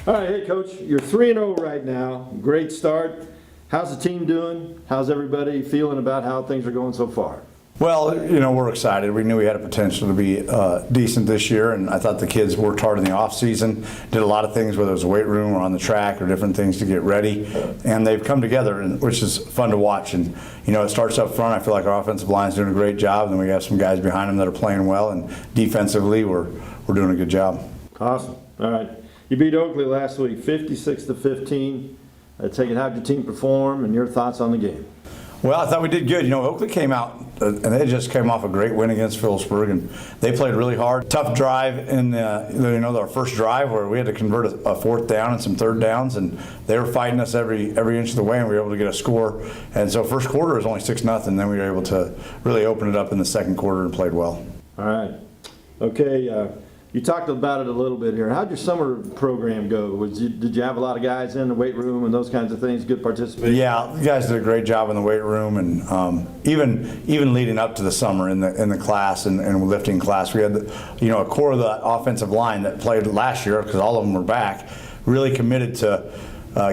All right, hey Coach, you're 3-0 right now. Great start. How's the team doing? How's everybody feeling about how things are going so far? Well, we're excited. We knew we had a potential to be decent this year, and I thought the kids worked hard in the off season, did a lot of things, whether it was a weight room or on the track or different things to get ready, and they've come together, which is fun to watch. And it starts up front. I feel like our offensive line is doing a great job, and then we have some guys behind them that are playing well, and defensively we're doing a good job. Awesome. All right, you beat Oakley last week, 56-15. Take it. How'd your team perform, and your thoughts on the game? Well, I thought we did good. Oakley came out, and they just came off a great win against Phillipsburg, and they played really hard. Tough drive in our first drive where we had to convert a fourth down and some third downs, and they were fighting us every inch of the way, and we were able to get a score. And so first quarter was only 6-0, then we were able to really open it up in the second quarter and played well. All right. Okay. You talked about it a little bit here. How'd your summer program go? Did you have a lot of guys in the weight room and those kinds of things? Good participation? Yeah, the guys did a great job in the weight room, and even leading up to the summer in the class and lifting class, we had a core of the offensive line that played last year because all of them were back, really committed to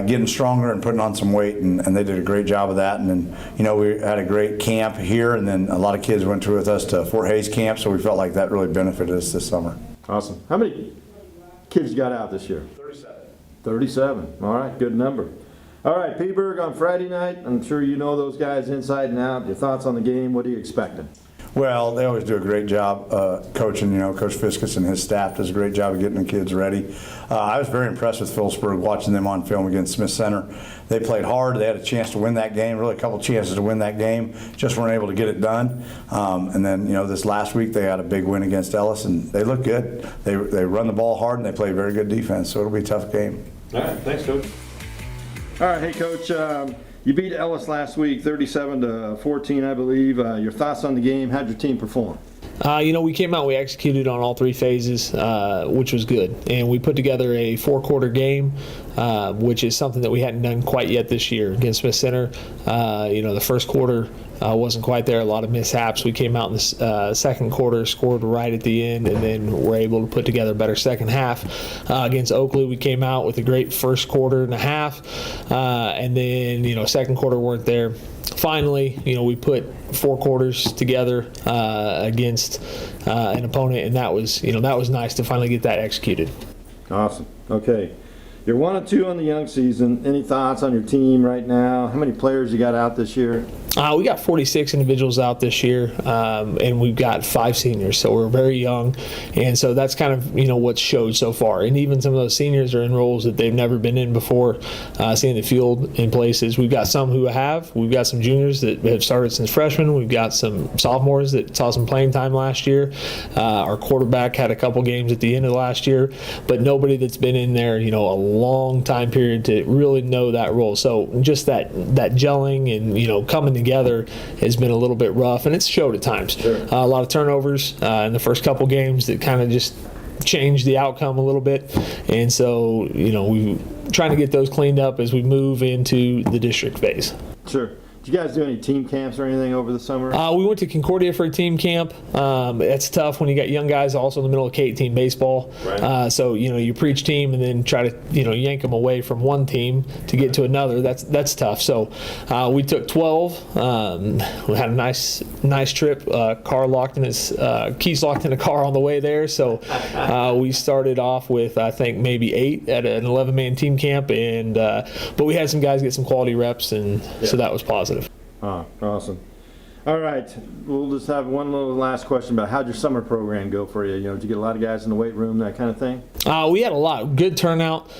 getting stronger and putting on some weight, and they did a great job of that. And then we had a great camp here, and then a lot of kids went with us to Fort Hays camp, so we felt like that really benefited us this summer. Awesome. How many kids you got out this year? 37. 37. All right, good number. All right, Phillipsburg on Friday night. I'm sure you know those guys inside and out. Your thoughts on the game? What are you expecting? Well, they always do a great job coaching. Coach Fiskus and his staff does a great job of getting the kids ready. I was very impressed with Phillipsburg watching them on film against Smith Center. They played hard. They had a chance to win that game, really a couple chances to win that game, just weren't able to get it done. And then, this last week they had a big win against Ellis, and they look good. They run the ball hard, and they play very good defense, so it'll be a tough game. All right, thanks, Coach. All right, hey, Coach. You beat Ellis last week, 37-14, I believe. Your thoughts on the game? How'd your team perform? We came out, we executed on all three phases, which was good. And we put together a 4-quarter game, which is something that we hadn't done quite yet this year against Smith Center. The first quarter wasn't quite there, a lot of mishaps. We came out in the second quarter, scored right at the end, and then were able to put together a better second half. Against Oakley, we came out with a great first quarter and a half, and then, second quarter weren't there. Finally, we put 4 quarters together against an opponent, and that was nice to finally get that executed. Awesome. Okay. You're 1-2 on the young season. Any thoughts on your team right now? How many players you got out this year? We got 46 individuals out this year, and we've got 5 seniors, so we're very young. And so that's kind of, what's showed so far. And even some of those seniors are in roles that they've never been in before, seeing the field in places. We've got some who have. We've got some juniors that have started since freshmen. We've got some sophomores that saw some playing time last year. Our quarterback had a couple games at the end of last year, but nobody that's been in there, a long time period to really know that role. So just that gelling and, coming together has been a little bit rough, and it's showed at times. Sure. A lot of turnovers in the first couple games that kind of just changed the outcome a little bit, and so we trying to get those cleaned up as we move into the district phase. Sure. Did you guys do any team camps or anything over the summer? We went to Concordia for a team camp. It's tough when you got young guys also in the middle of K team baseball. Right. So you preach team and then try to yank them away from one team to get to another. That's tough. So we took 12. We had a nice trip. Car locked in his keys locked in the car on the way there. So we started off with I think maybe 8 at an 11-man team camp, and but we had some guys get some quality reps, and so that was positive. Awesome. All right, we'll just have one little last question about how'd your summer program go for you? Did you get a lot of guys in the weight room, that kind of thing? We had a lot. Good turnout.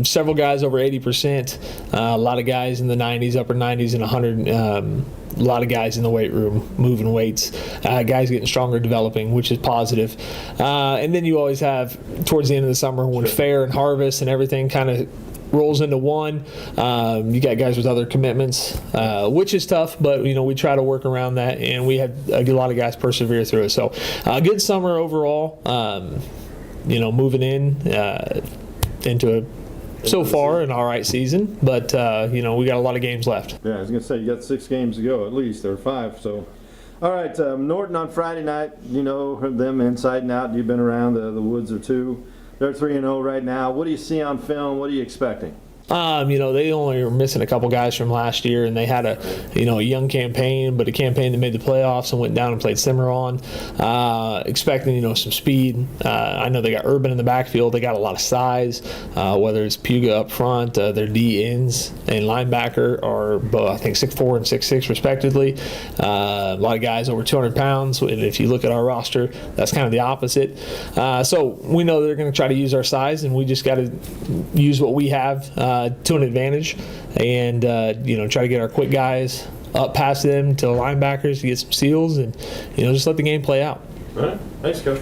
Several guys over 80%. A lot of guys in the 90s, upper 90s, and 100. A lot of guys in the weight room moving weights. Guys getting stronger, developing, which is positive. And then you always have towards the end of the summer when fair and harvest and everything kind of rolls into one. You got guys with other commitments, which is tough, but we try to work around that, and we had a lot of guys persevere through it. So good summer overall. Moving into a so far an all right season, but we got a lot of games left. Yeah, I was gonna say you got 6 games to go at least, or 5. So, all right, Norton on Friday night. You know them inside and out. You've been around the woods or two. They're 3-0 right now. What do you see on film? What are you expecting? They only were missing a couple guys from last year, and they had a young campaign, but a campaign that made the playoffs and went down and played Cimarron. Expecting, some speed. I know they got Urban in the backfield. They got a lot of size, whether it's Puga up front, their D ends and linebacker are both, I think, 6'4" and 6'6" respectively. A lot of guys over 200 pounds. And if you look at our roster, that's kind of the opposite. So we know they're going to try to use our size, and we just got to use what we have to an advantage, and try to get our quick guys up past them to the linebackers to get some seals, and just let the game play out. All right. Thanks, Coach.